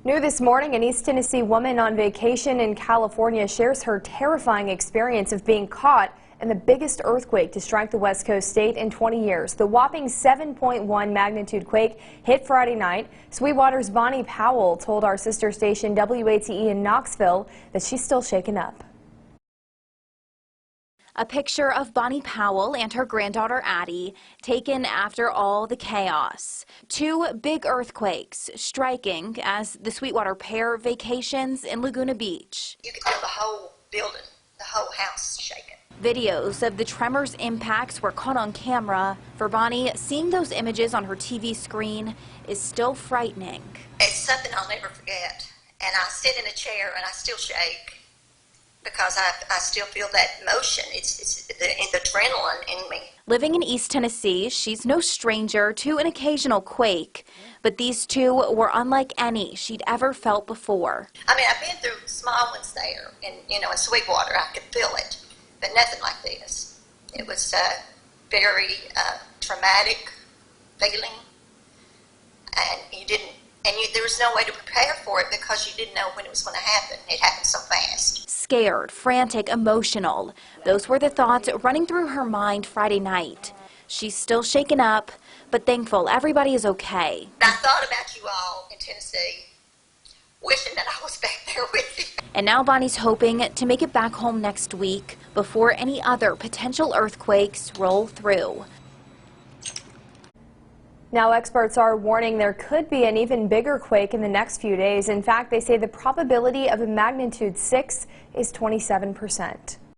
New this morning, an East Tennessee woman on vacation in California shares her terrifying experience of being caught in the biggest earthquake to strike the West Coast state in 20 years. The whopping 7.1 magnitude quake hit Friday night. Sweetwater's Bonnie Powell told our sister station WATE in Knoxville that she's still shaken up. A picture of Bonnie Powell and her granddaughter Addie taken after all the chaos. Two big earthquakes striking as the Sweetwater pair vacations in Laguna Beach. You could feel the whole building, the whole house shaking. Videos of the tremors' impacts were caught on camera. For Bonnie, seeing those images on her TV screen is still frightening. It's something I'll never forget. And I sit in a chair and I still shake because I still feel that motion. It's the adrenaline in me. Living in East Tennessee, she's no stranger to an occasional quake. But these two were unlike any she'd ever felt before. I mean, I've been through small ones there, and in Sweetwater, I could feel it. But nothing like this. It was very traumatic feeling, and there was no way to prepare for it because you didn't know when it was going to happen. It happened so fast. Scared, frantic, emotional. Those were the thoughts running through her mind Friday night. She's still shaken up, but thankful everybody is okay. I thought about you all in Tennessee, wishing that I was back there with you. And now Bonnie's hoping to make it back home next week before any other potential earthquakes roll through. Now experts are warning there could be an even bigger quake in the next few days. In fact, they say the probability of a magnitude 6 is 27%.